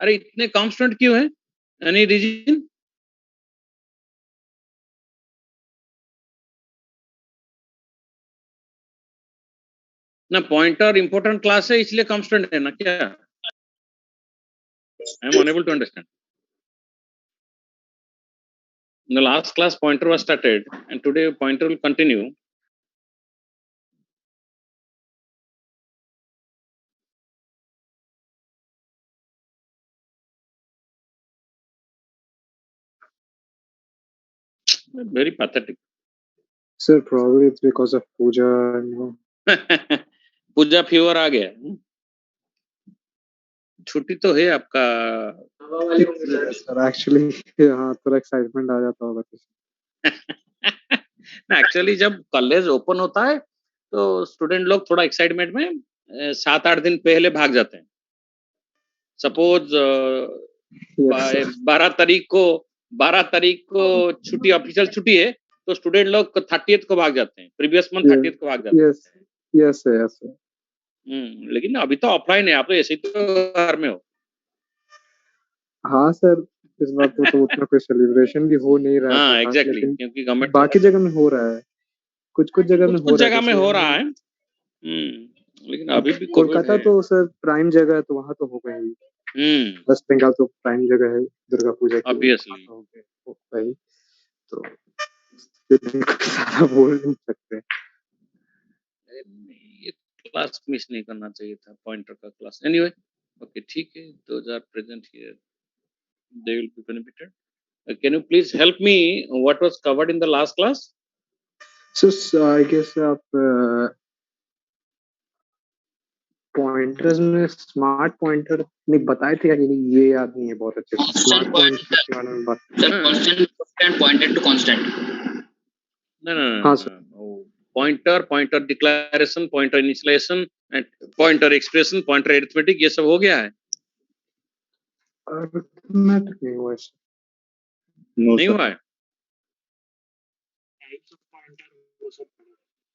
अरे इतने कांस्टेंट क्यों है? Any reason? ना पॉइंटर इंपॉर्टेंट क्लास है इसलिए कांस्टेंट है ना क्या? I am unable to understand. In the last class pointer was started and today pointer will continue. Very pathetic. Sir, probably it's because of puja and puja fever आ गया. छुट्टी तो है आपका. सर एक्चुअली हाँ थोड़ा एक्साइटमेंट आ जाता होगा. ना एक्चुअली जब कॉलेज ओपन होता है तो स्टूडेंट लोग थोड़ा एक्साइटमेंट में 7-8 दिन पहले भाग जाते हैं. सपोज 12 तारीख को छुट्टी ऑफिशियल छुट्टी है तो स्टूडेंट लोग 30th को भाग जाते हैं. प्रीवियस मंथ 30th को भाग जाते हैं. Yes yes. लेकिन अभी तो ऑफलाइन है. आप तो ऐसे ही तो घर में हो. हाँ सर, इस बात को तो उतना कोई सेलिब्रेशन भी हो नहीं रहा है. हाँ एग्जैक्टली, क्योंकि गवर्नमेंट बाकी जगह में हो रहा है. कुछ जगह में हो रहा है. लेकिन अभी भी कोलकाता तो सर प्राइम जगह है तो वहाँ तो होगा ही. वेस्ट बंगाल तो प्राइम जगह है दुर्गा पूजा की. ऑब्वियसली भाई तो सारा बोल नहीं सकते. ये क्लास मिस नहीं करना चाहिए था पॉइंटर का क्लास. एनीवे ओके ठीक है. Those are present here, they will be benefited. Can you please help me what was covered in the last class? So I guess आप पॉइंटर्स में स्मार्ट पॉइंटर नहीं बताए थे यार. ये याद नहीं है बहुत अच्छे से. स्मार्ट पॉइंटर के बारे में बात. Constant pointed to constant. No. हाँ sir. Pointer declaration, pointer initialization and pointer expression, pointer arithmetic, ये सब हो गया है. अरिथमेटिक नहीं हुआ है. नहीं हुआ है.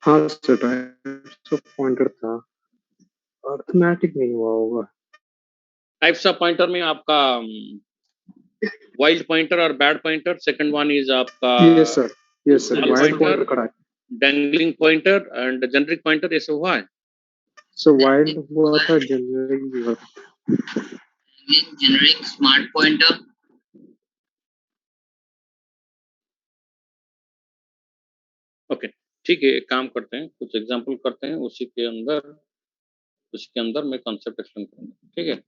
हाँ सर, टाइप्स ऑफ पॉइंटर था. अरिथमेटिक नहीं हुआ होगा. टाइप्स ऑफ पॉइंटर में आपका वाइल्ड पॉइंटर और bad pointer. Second one is आपका यस सर वाइल्ड पॉइंटर करा. Dangling pointer and generic pointer, ये सब हुआ है. सो वाइल्ड हुआ था, जेनरिक हुआ था. Generic smart pointer. ओके ठीक है, एक काम करते हैं, कुछ एग्जांपल करते हैं, उसी के अंदर मैं कॉन्सेप्ट एक्सप्लेन करूंगा. ठीक है.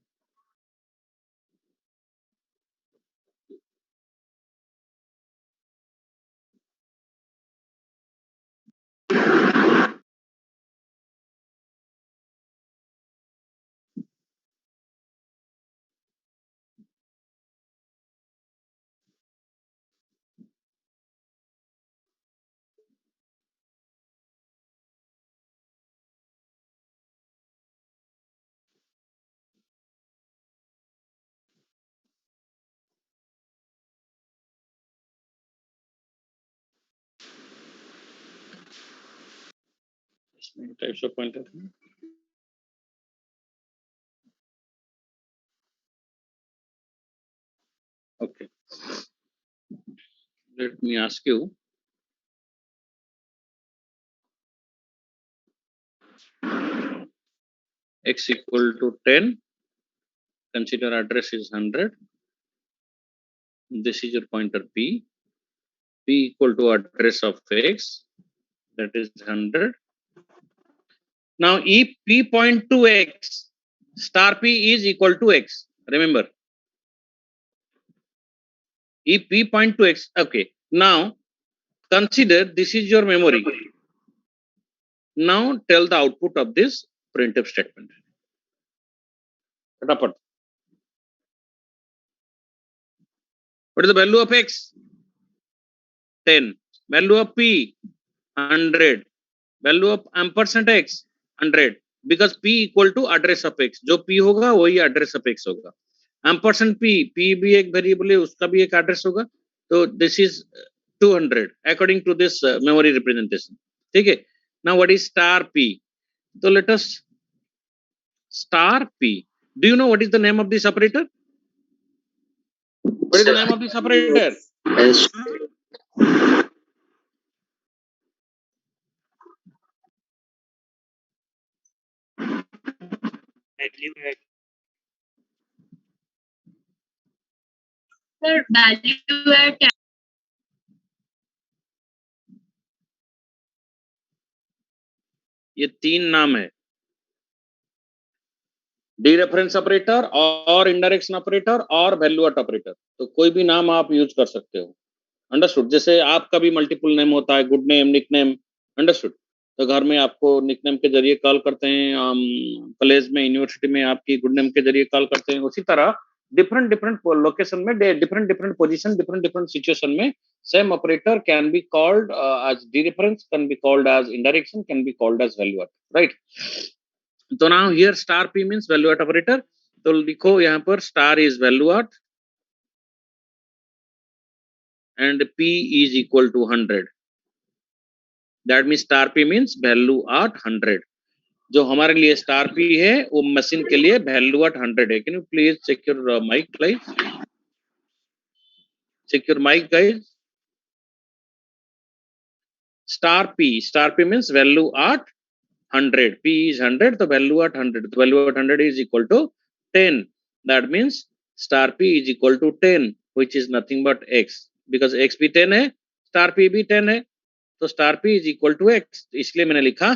Types of pointer. Okay, let me ask you, x equal to 10, consider address is 100, this is your pointer p equal to address of x, that is 100. Now if p point to x, star p is equal to x, remember, if p point to x. Okay, now consider this is your memory. Now tell the output of this printf statement. What is the value of x? 10. Value of p? 100. Value of ampersand x? 100. Because p equal to address of x. जो p होगा वही address of x होगा. Ampersand p भी एक variable है, उसका भी एक एड्रेस होगा. तो this is 200 according to this memory representation. ठीक है. Now what is star p? So let us star p. Do you know what is the name of this operator? What is the name of this operator? value add. Sir, value add. ये 3 नाम है, dereference operator और इंडायरेक्शन operator और value eight operator. तो कोई भी नाम आप यूज कर सकते हो, अंडरस्टूड। जैसे आपका भी मल्टीपल नेम होता है, good name, nick name, understood. तो घर में आपको निक नेम के जरिए कॉल करते हैं, कॉलेज में, यूनिवर्सिटी में आपकी गुड नेम के जरिए कॉल करते हैं। उसी तरह डिफरेंट डिफरेंट लोकेशन में, different different position, different different situation में same operator can be called as dereference, can be called as indirection, can be called as value add, right? तो now here star p means value add operator। तो लिखो यहाँ पर star is value add and p is equal to 100। that means star p means value at 100। जो हमारे लिए star P है वो मशीन के लिए वैल्यू एट 100 है। Can you please check your mic please, check your mic guys. Star p means value at 100, p is 100, तो value at 100, तो value at 100 is equal to 10। that means star p is equal to 10 which is nothing but x, because x भी 10 है, star p भी 10 है, तो star p is equal to x। इसलिए मैंने लिखा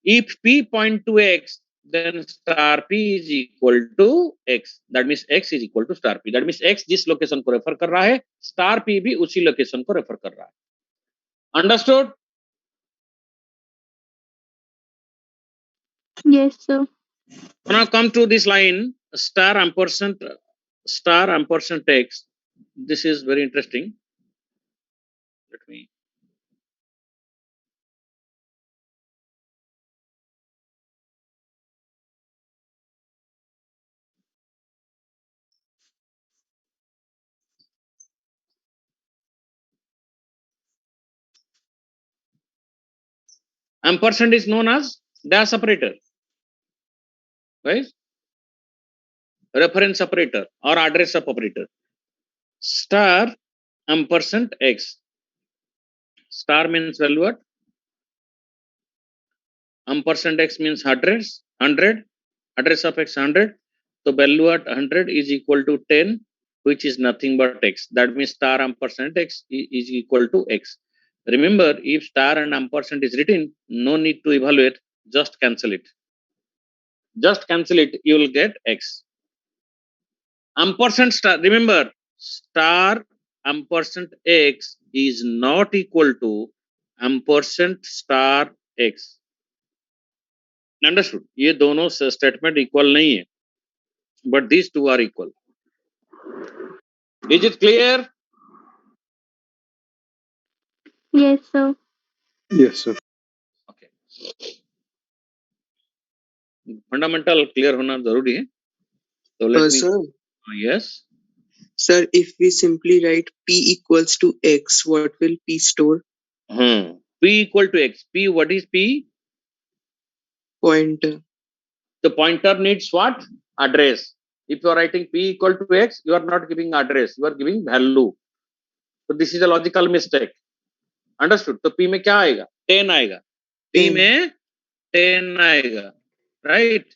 if p point to x then star p is equal to x। that means x is equal to star p। that means x जिस location को refer कर रहा है, star p भी उसी लोकेशन को रेफर कर रहा है। Understood? Yes, sir. Now come to this line star ampersand text. This is very interesting. Let me, ampersand is known as dash operator, right? Reference operator or address of operator. Star ampersand x, star means value at, ampersand x means address 100, address of x 100, so value at 100 is equal to 10 which is nothing but x। that means star ampersand x is equal to x। remember, if star and ampersand is written, no need to evaluate, just cancel it, you will get x। ampersand star, remember, star ampersand x is not equal to ampersand star x। Understood? ये दोनों statement equal नहीं है, but these two are equal. Is it clear? Yes, sir. Yes, sir. Okay, fundamental clear होना जरूरी है। तो let me, Sir, yes sir, if we simply write p equals to x, what will p store? p equal to x, p, what is p? Pointer. The pointer needs what? Address। if you are writing p equal to x, you are not giving address, you are giving value, so this is a logical mistake। Understood? तो p में क्या आएगा? 10 आएगा, p 10. में 10 आएगा, right?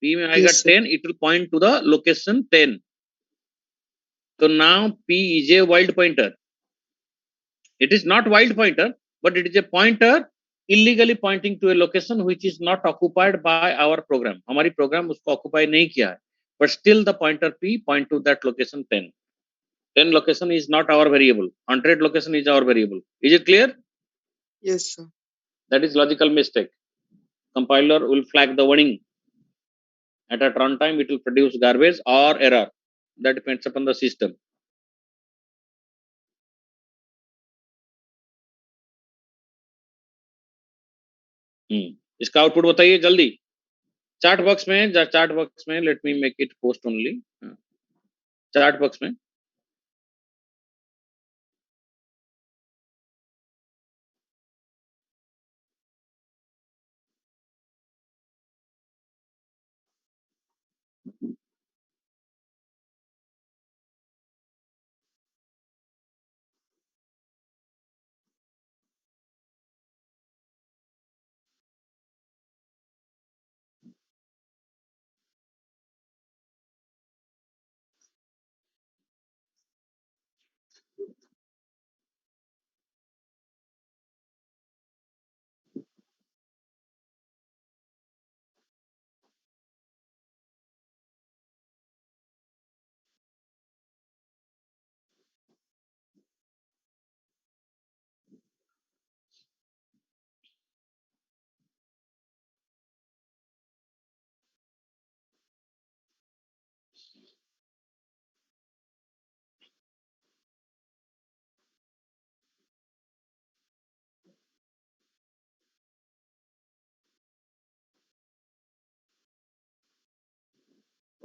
p में आएगा Yes, sir. 10, it will point to the location 10। so now p is a wild pointer, it is not wild pointer but it is a pointer illegally pointing to a location which is not occupied by our program। हमारी program उसको occupy नहीं किया है, but still the pointer p point to that location 10। 10 location is not our variable, 100 location is our variable। is it clear? Yes, sir. that is logical mistake। compiler will flag the warning at runtime, it will produce garbage or error, that depends upon the system। इसका output बताइए जल्दी chart box में। Chart box में, let me make it post only, chart box में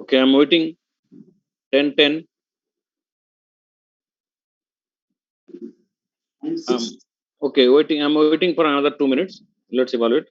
Okay, I'm waiting. 10, 10. Okay, waiting. I'm waiting for another 2 minutes. Let's evaluate.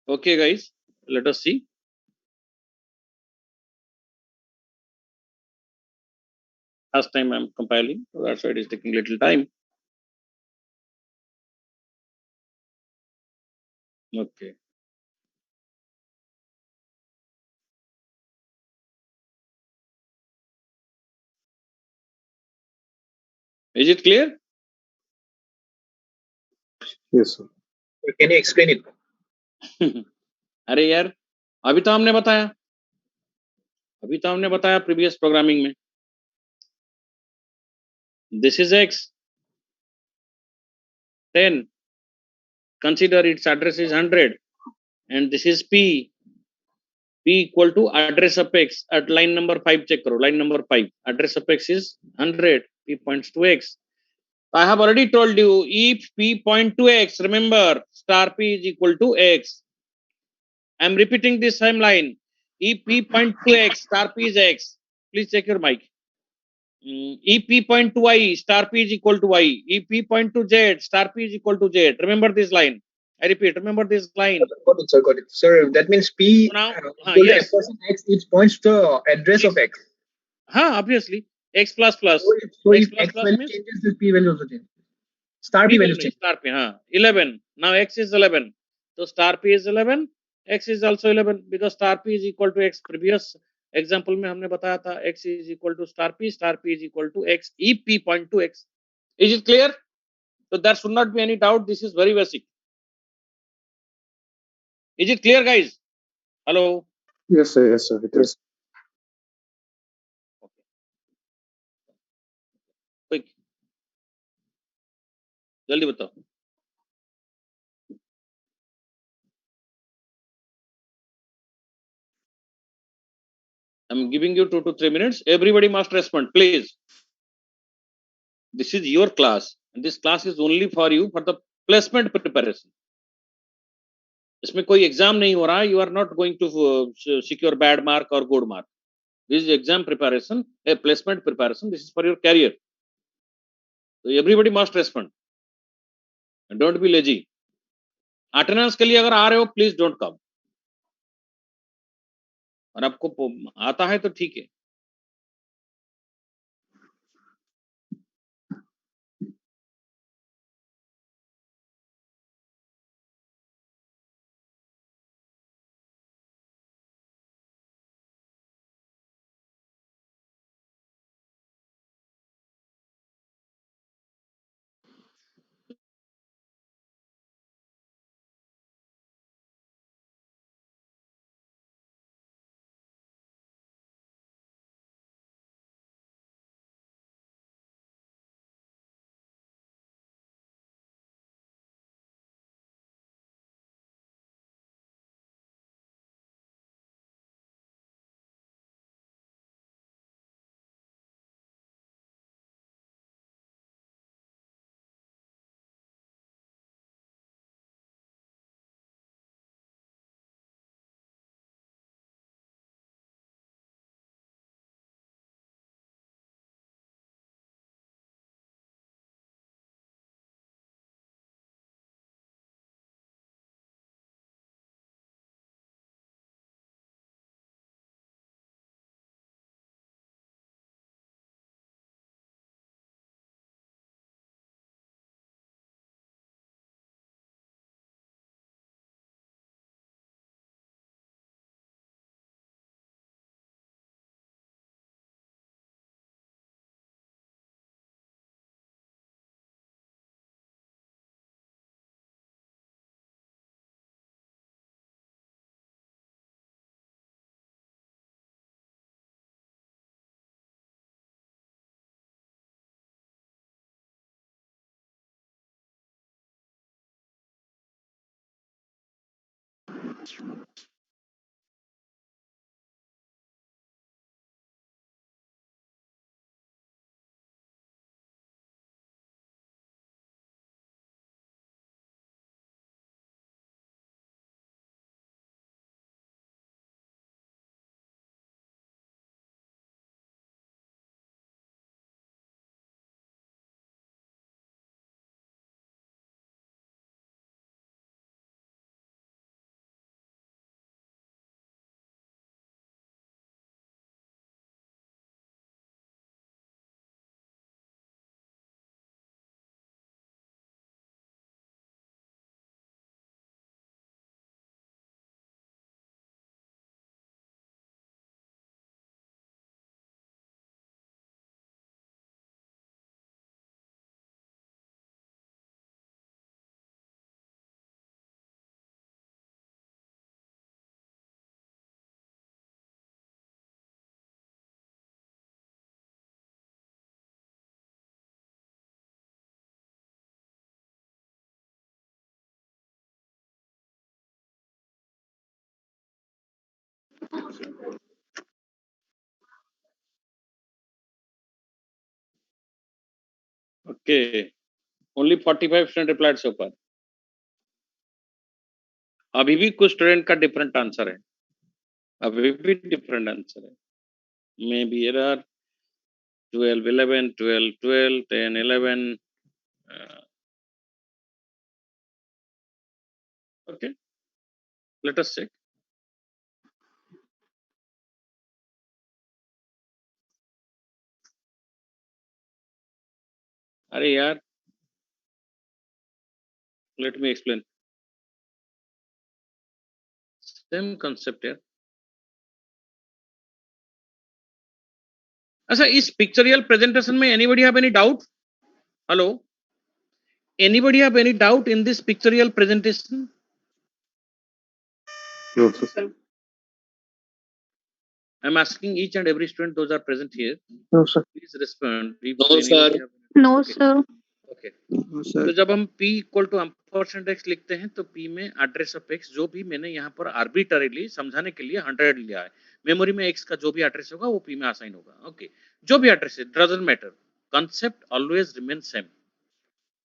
Okay, guys, let us see. Last time I'm compiling, so that's why it is taking little time. Okay. Is it clear? Yes, sir. Can you explain it? अरे यार, अभी तो हमने बताया previous programming में. This is x, 10. Consider its address is 100, and this is p. P equal to address of x at line number 5. Check karo, line number 5. Address of x is 100. P points to x. I have already told you, if p point to x, remember star p is equal to x. I am repeating this same line. If p point to x, star p is x. Please check your mic. If p point to y, star p is equal to y. If p point to z, star p is equal to z. Remember this line. I repeat, remember this line. Got it, sir. Got it. Sir, that means P So now, equal to yes. ampersand X, it points to address of X. Obviously. X plus plus. So X if plus X plus value means changes, the P value also changes. Star P P value value, changes. star P, 11. Now X is 11. So star P is 11. X is also 11 because star P is equal to X. Previous example में हमने बताया था X is equal to star P is equal to X. If P point to X. Is it clear? So there should not be any doubt. This is very basic. Is it clear, guys? Hello? Yes, sir. Yes, sir. It is. Okay. Quick. जल्दी बताओ. I'm giving you 2 to 3 minutes. Everybody must respond, please. This is your class, and this class is only for you for the placement preparation. इसमें कोई exam नहीं हो रहा है. You are not going to secure bad mark or good mark. This is exam preparation, a placement preparation. This is for your career. So everybody must respond. And don't be lazy. Attendance के लिए अगर आ रहे हो, please don't come. और आपको आता है तो ठीक है. Okay, only 45% replied so far. अभी भी कुछ स्टूडेंट का डिफरेंट आंसर है, अभी भी डिफरेंट आंसर है. May be error 12 11 12 12 10 11. Okay, let us check. अरे यार, let me explain. Same concept here. अच्छा, इस पिक्चरियल प्रेजेंटेशन में anybody have any doubt? Hello, anybody have any doubt in this pictorial presentation? No, sir. I'm asking each and every student those are present here. No, sir. Please respond. If No, anybody sir. have- No, Okay. sir. Okay. No, sir. तो जब हम p equal to ampersand x लिखते हैं तो p में address of x जो भी मैंने यहाँ पर आर्बिटरीली समझाने के लिए 100 लिया है, मेमोरी में x का जो भी एड्रेस होगा वो p में असाइन होगा. ओके, जो भी एड्रेस है doesn't matter, concept always remains same.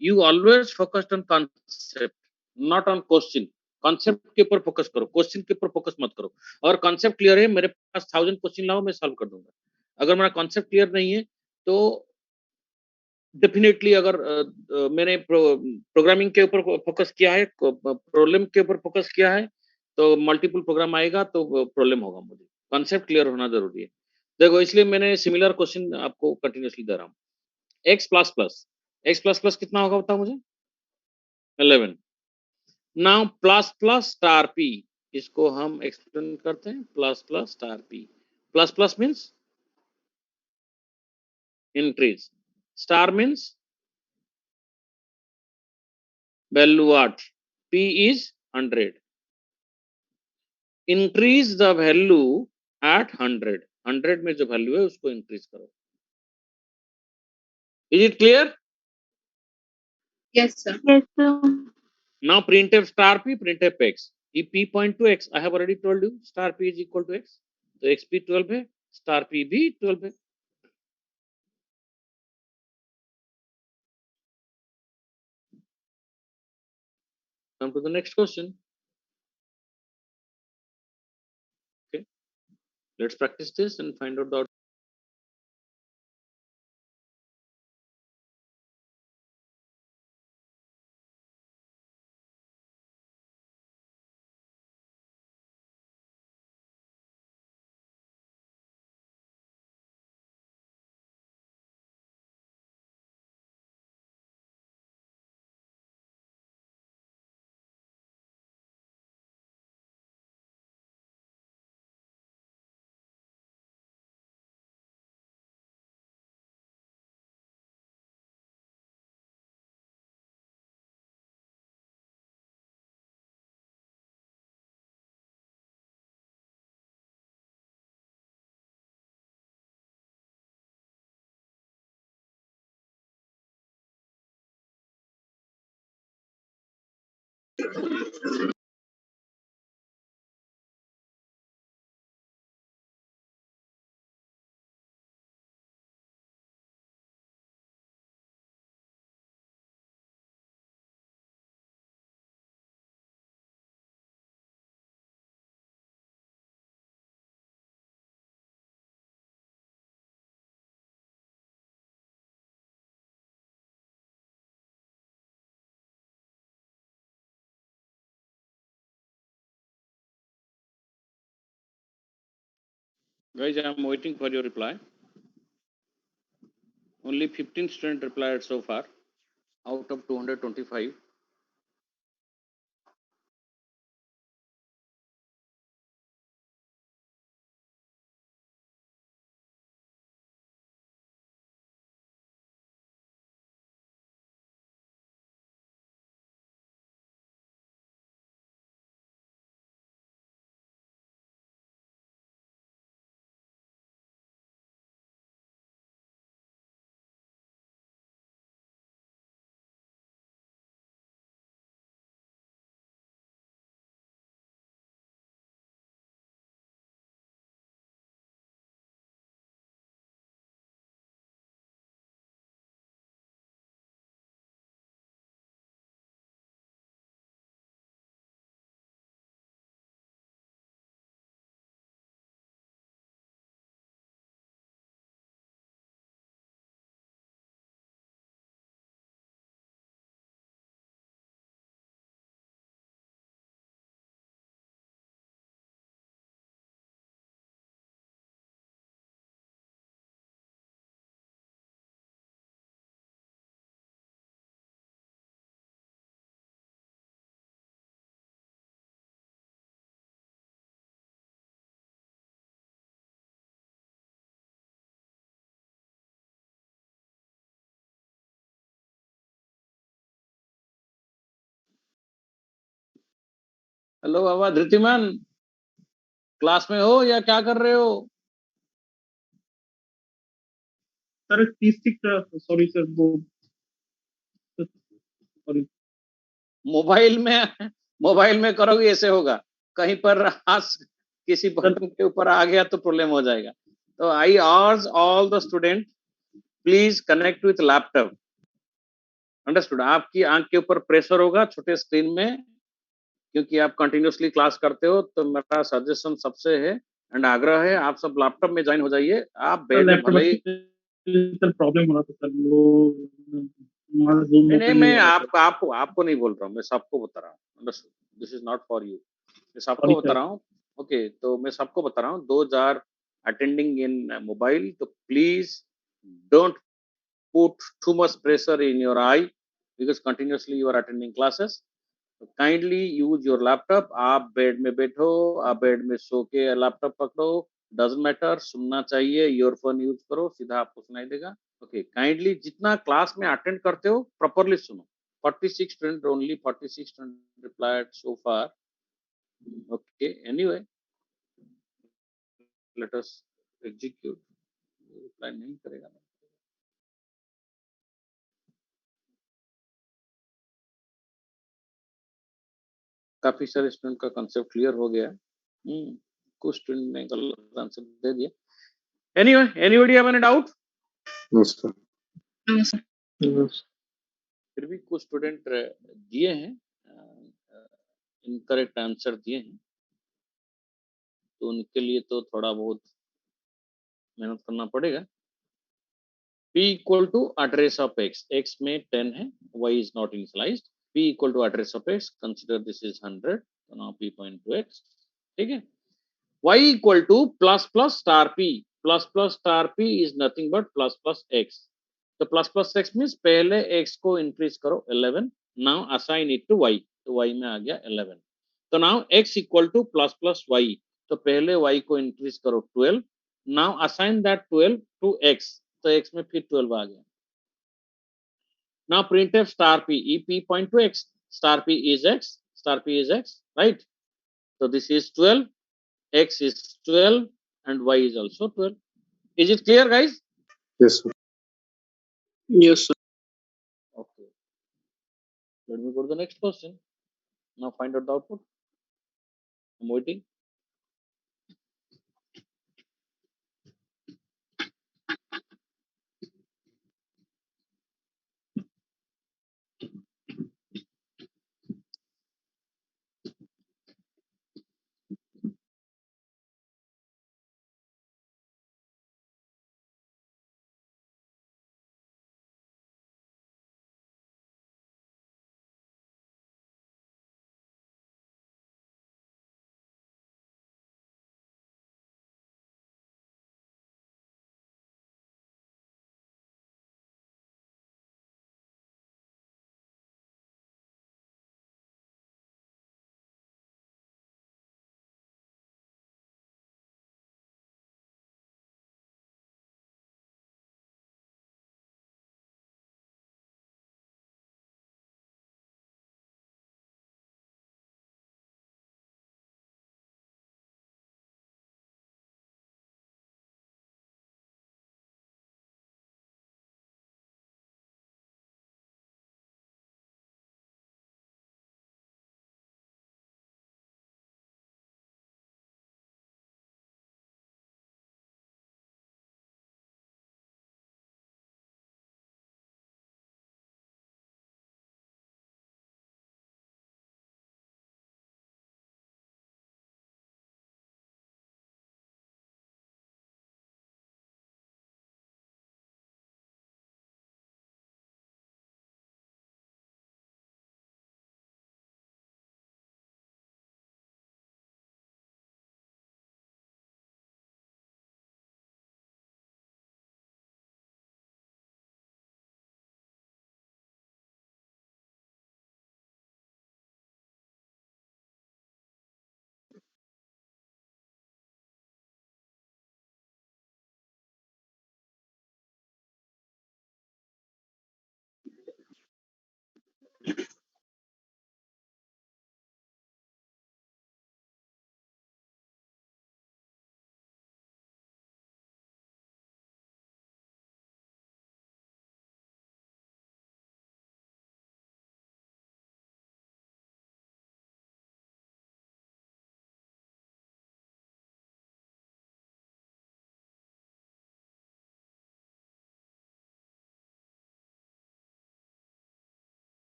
You always focused on concept, not on question. Concept के ऊपर फोकस करो, क्वेश्चन के ऊपर फोकस मत करो. और कॉन्सेप्ट क्लियर है, मेरे पास 1000 क्वेश्चन लाओ, मैं सॉल्व कर दूंगा. अगर मेरा कॉन्सेप्ट क्लियर नहीं है तो डेफिनेटली अगर मैंने प्रोग्रामिंग के ऊपर फोकस किया है, प्रॉब्लम के ऊपर फोकस किया है, तो मल्टीपल प्रोग्राम आएगा तो प्रॉब्लम होगा. मुझे कॉन्सेप्ट क्लियर होना जरूरी है. देखो, इसलिए मैंने सिमिलर क्वेश्चन आपको कंटिन्यूअसली दे रहा हूँ. x plus plus, x plus plus कितना होगा बताओ मुझे? 11. Now plus plus star p, इसको हम एक्सप्लेन करते हैं. Plus plus star p, plus plus means increase, star means value what? p is 100. Increase the value at 100. 100 में जो वैल्यू है उसको इंक्रीज करो. Is it clear? Yes, sir. Yes, sir. Now printf star p, printf x. If p point to x, I have already told you star p is equal to x. तो xp 12 है, star p भी 12 है. Come to the next question. Okay, let's practice this and find out the Guys, I am waiting for your reply. Only 15 students replied so far out of 225. Hello Baba Dhritiman, class में हो या क्या कर रहे हो? Sir 30 sorry sir वो sorry mobile में करोगे ऐसे होगा, कहीं पर हाथ किसी बटन के ऊपर आ गया तो प्रॉब्लम हो जाएगा। तो I urge all the student please connect with laptop. Understood? आपकी आंख के ऊपर प्रेशर होगा छोटे स्क्रीन में, क्योंकि आप कंटिन्यूअसली क्लास करते हो। तो मेरा सजेशन सबसे है एंड आग्रह है, आप सब लैपटॉप में ज्वाइन हो जाइए। आप बेड में लैपटॉप भले ही सर प्रॉब्लम हो रहा था सर, वो हमारा जूम नहीं ओपन मैं नहीं हो रहा था। आपको नहीं बोल रहा हूँ, मैं सबको बता रहा हूँ। Understood? This is not for you, मैं सबको सॉरी बता सर। रहा हूँ। ओके, तो मैं सबको बता रहा हूँ, those are attending in mobile, तो please don't put too much pressure in your eye because continuously you are attending classes. तो काइंडली यूज योर लैपटॉप। आप बेड में बैठो, आप बेड में सो के लैपटॉप पकड़ो, डजेंट मैटर, सुनना चाहिए, ईयरफोन यूज करो, सीधा आपको सुनाई देगा। ओके, काइंडली जितना क्लास में अटेंड करते हो प्रॉपरली सुनो। 46 student, only 46 student replied so far. Okay, anyway let us execute. Reply नहीं करेगा। काफी सारे स्टूडेंट का कंसेप्ट क्लियर हो गया। कुछ स्टूडेंट ने गलत आंसर दे दिया। Anyway, anybody have any doubt? No sir. फिर भी कुछ स्टूडेंट दिए हैं, इनकरेक्ट आंसर दिए हैं, तो उनके लिए तो थोड़ा बहुत मेहनत करना पड़ेगा। p equal to address of x, x में 10 है, y is not initialized. p equal to address of x, consider this is 100, तो now p point to x। ठीक है। y equal to plus plus star p, plus plus star p is nothing but plus plus x। तो plus plus x means पहले x को increase करो 11, now assign it to y, तो y में आ गया 11। तो now x equal to plus plus y, तो पहले y को इंक्रीज करो 12, now assign that 12 to x, तो x में फिर 12 आ गया। Now printf star p, e p point to x, star p is x, star p is x, right? So this is 12, x is 12 and y is also 12. Is it clear, guys? Yes, sir. Yes, sir. Okay, let me go to the next question. Now find out the output. I'm waiting.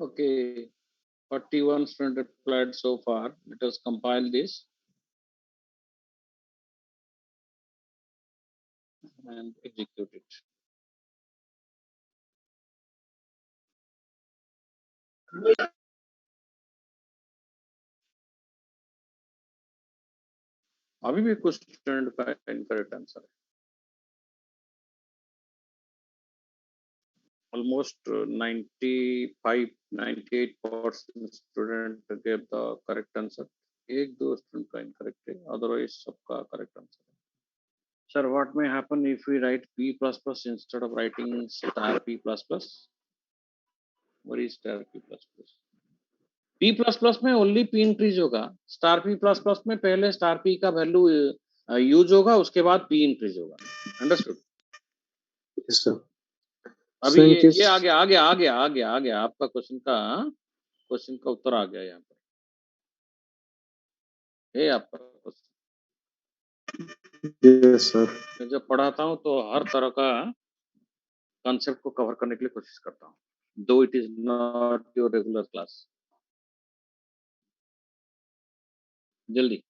Okay, 41 students applied so far. Let us compile this and execute it. अभी भी कुछ student का incorrect answer है. Almost 95-98% student gave the correct answer. एक दो student का incorrect है, otherwise सबका करेक्ट आंसर है. Sir, what may happen if we write P plus plus instead of writing star P plus plus? What is star P plus plus? P plus plus में only P increase होगा. Star P plus plus में पहले star P का value use होगा, उसके बाद P increase होगा. Understood? Yes, sir. अभी So in ये case आ गया आपका क्वेश्चन का उत्तर आ गया यहाँ पर. ये आपका क्वेश्चन. yes, sir. मैं जब पढ़ाता हूँ तो हर तरह का कॉन्सेप्ट को कवर करने के लिए कोशिश करता हूँ, दो it is not your regular class. जल्दी.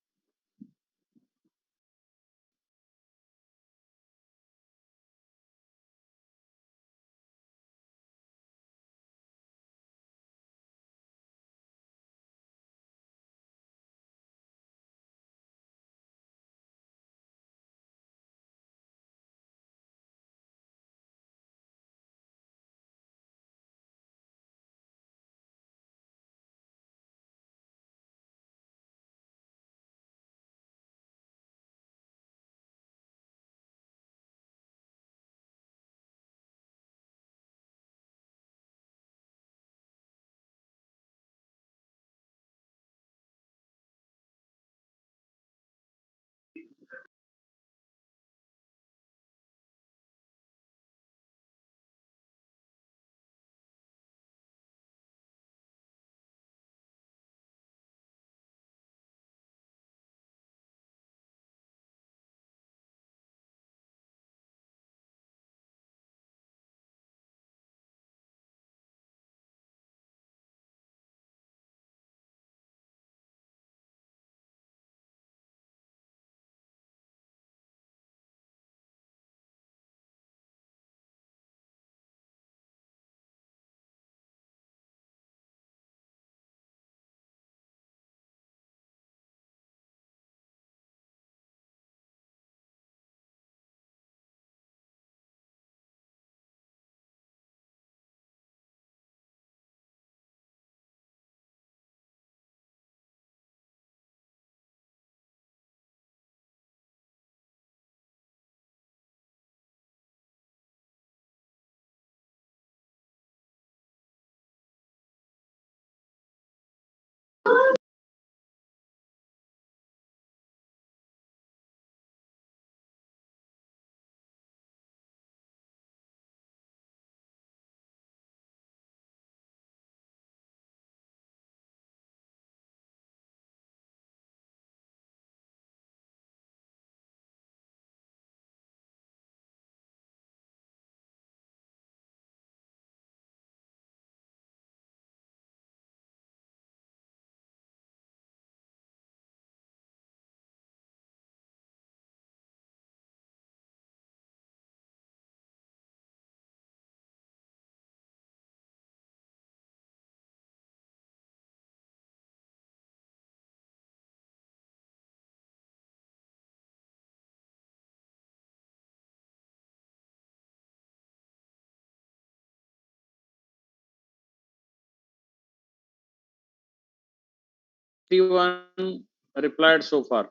One replied so far.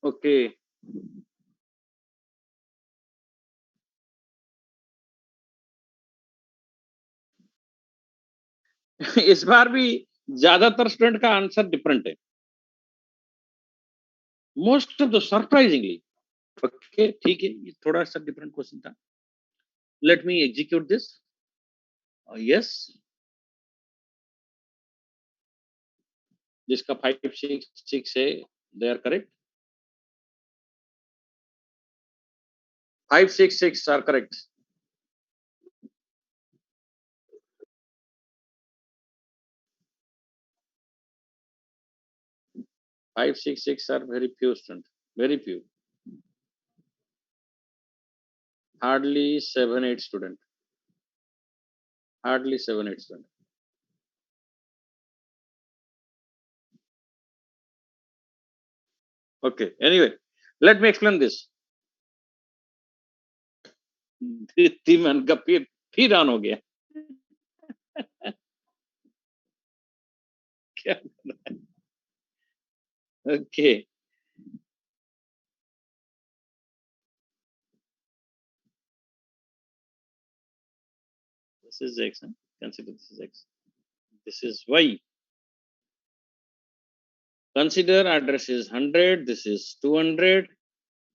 Okay. इस बार भी ज्यादातर स्टूडेंट का आंसर डिफरेंट है. Most of the surprisingly. Okay, ठीक है, ये थोड़ा सा डिफरेंट क्वेश्चन था. Let me execute this. Yes, जिसका 5 6 6 है, they are correct. 5 6 6 are correct. Five, six are very few students. Very few. Hardly 7 8 students. Hardly 7 8 students. Okay. Anyway, let me explain this. तीन का फिर ऑन हो गया. क्या कर रहा है? Okay. This is x. Huh? Consider this is x. This is y. Consider address is 100. This is 200.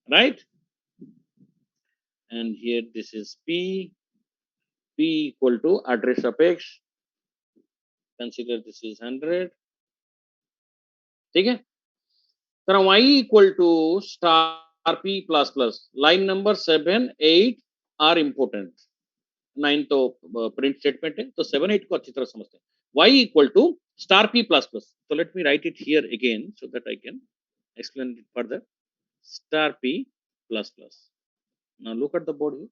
Right? And here this is p. P equal to address of x. Consider this is 100. ठीक है? तर y equal to star p plus plus. Line number 7 8 are important. 9 तो print statement है, तो 7 8 को अच्छी तरह समझते हैं. Y equal to star p plus plus. So let me write it here again so that I can explain it further. Star p plus plus. Now look at the board here.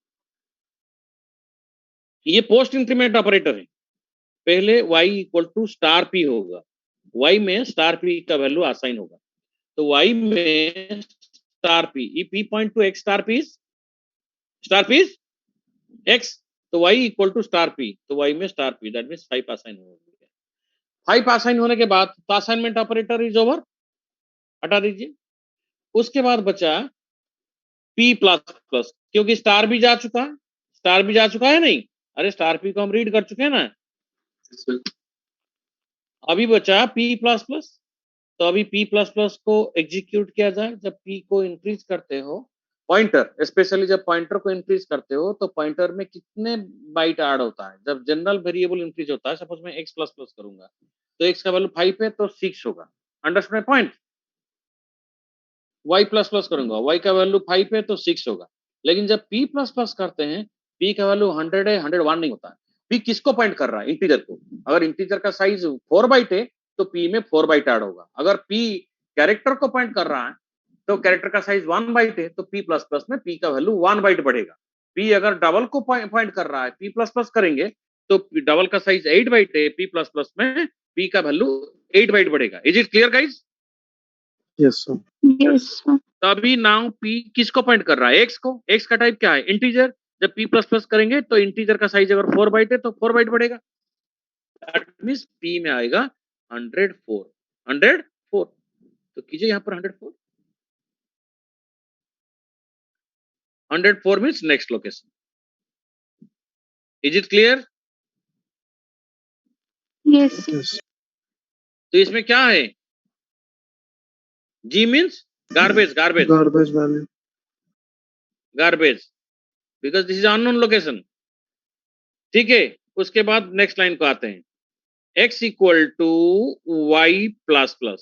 ये post increment operator है. पहले y equal to star p होगा. y में star p का value assign होगा. तो y में star p, e p point to x star p is x, तो y equal to star p, तो y में star p, that means 5 assign हो गया. 5 असाइन होने के बाद तो असाइनमेंट ऑपरेटर इज ओवर, हटा दीजिए. उसके बाद बचा p प्लस प्लस, क्योंकि स्टार भी जा चुका है. स्टार भी जा चुका है नहीं? अरे स्टार p को हम रीड कर चुके हैं ना. अभी बचा p प्लस प्लस. तो अभी p प्लस प्लस को एग्जीक्यूट किया जाए. जब p को इंक्रीज करते हो, पॉइंटर स्पेशली जब पॉइंटर को इंक्रीज करते हो तो पॉइंटर में कितने बाइट ऐड होता है. जब जनरल वेरिएबल इंक्रीज होता है, सपोज मैं x प्लस प्लस करूंगा तो x का वैल्यू 5 है तो 6 होगा. Understand point. y plus plus करूंगा, y का वैल्यू 5 है तो 6 होगा. लेकिन जब p प्लस प्लस करते हैं, p का वैल्यू 100 है, 101 नहीं होता है. p किसको पॉइंट कर रहा है? इंटीजर को. अगर इंटीजर का साइज 4 बाइट है तो p में 4 बाइट ऐड होगा. अगर p कैरेक्टर को पॉइंट कर रहा है तो कैरेक्टर का साइज 1 बाइट है तो p प्लस प्लस में p का वैल्यू 1 बाइट बढ़ेगा. p अगर डबल को पॉइंट कर रहा है, p प्लस प्लस करेंगे तो डबल का साइज 8 बाइट है, p प्लस प्लस में p का वैल्यू 8 बाइट बढ़ेगा. Is it clear guys? Yes, sir. Yes, sir. तभी नाउ p किसको पॉइंट कर रहा है? x को. x का टाइप क्या है? इंटीजर. जब p प्लस प्लस करेंगे तो इंटीजर का साइज अगर 4 बाइट है तो 4 बाइट बढ़ेगा. दैट मींस p में आएगा 104. 104. तो कीजिए यहां पर 104. 104 means next location. Is it clear? Yes, sir. Yes. तो इसमें क्या है? G means garbage, garbage, Garbage value. garbage. Because this is unknown location. ठीक है. उसके बाद नेक्स्ट लाइन को आते हैं. x equal to y plus plus.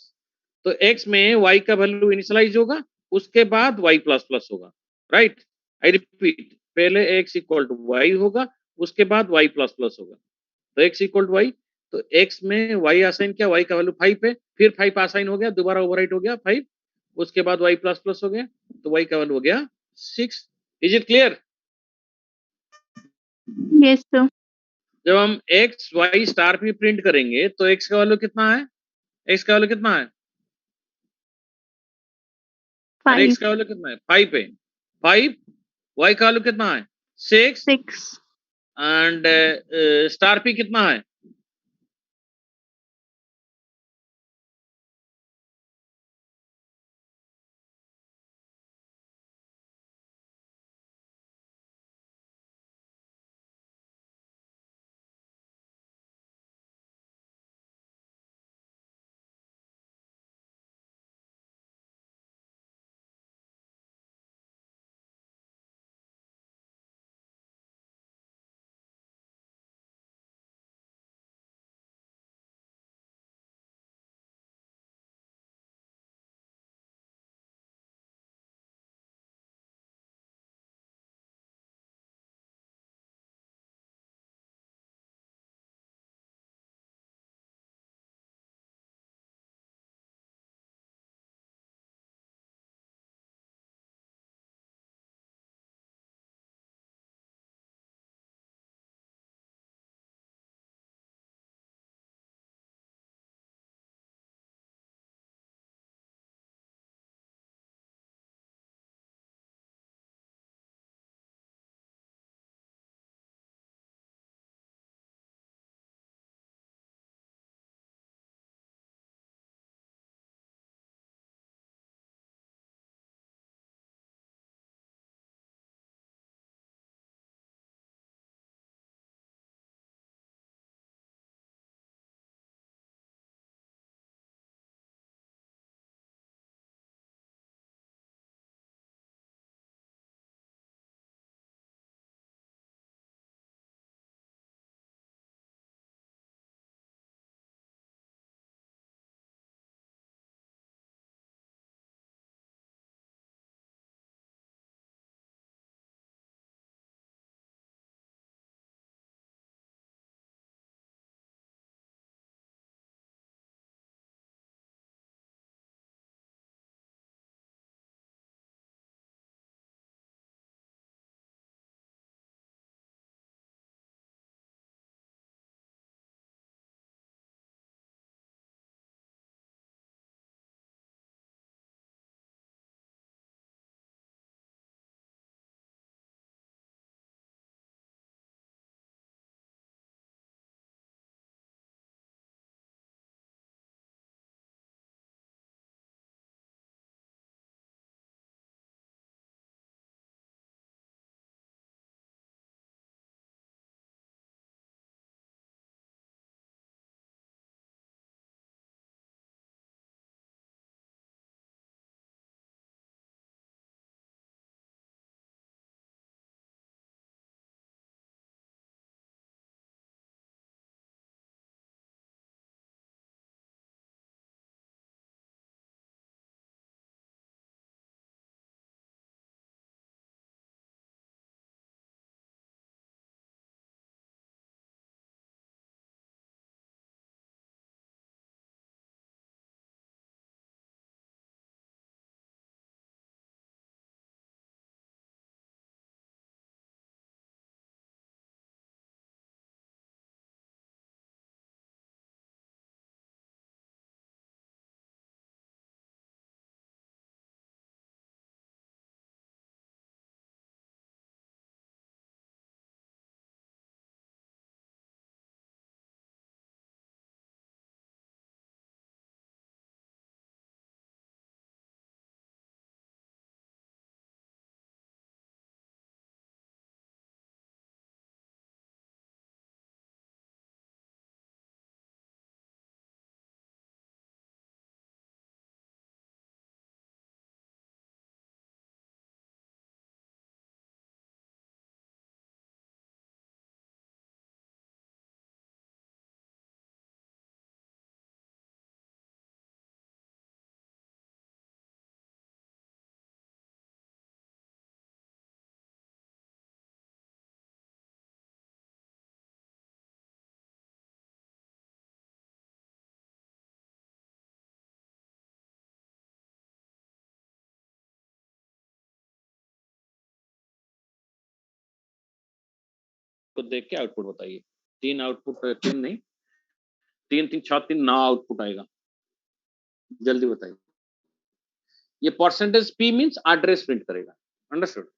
तो x में y का वैल्यू इनिशियलाइज होगा, उसके बाद y प्लस प्लस होगा. राइट? आई रिपीट, पहले x इक्वल टू y होगा, उसके बाद y प्लस प्लस होगा. तो x इक्वल टू y, तो x में y असाइन किया, y का वैल्यू 5 है, फिर 5 असाइन हो गया, दोबारा ओवरराइट हो गया 5, उसके बाद y प्लस प्लस हो गया, तो y का वैल्यू हो गया 6. Is it clear? Yes, sir. जब हम x y star p print करेंगे तो x का वैल्यू कितना है? x का वैल्यू कितना है? अरे 5, x का वैल्यू कितना है? 5 है. 5. y का वैल्यू कितना है? 6. 6. एंड स्टार p कितना है? को देख के आउटपुट बताइए। 3 आउटपुट, 3 नहीं, 3 3 6 3 9 आउटपुट आएगा। जल्दी बताइए। ये percentage P means address print करेगा। अंडरस्टूड?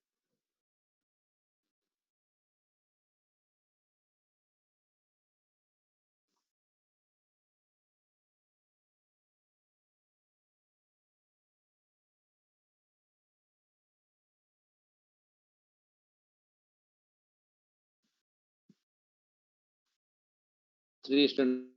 Three standard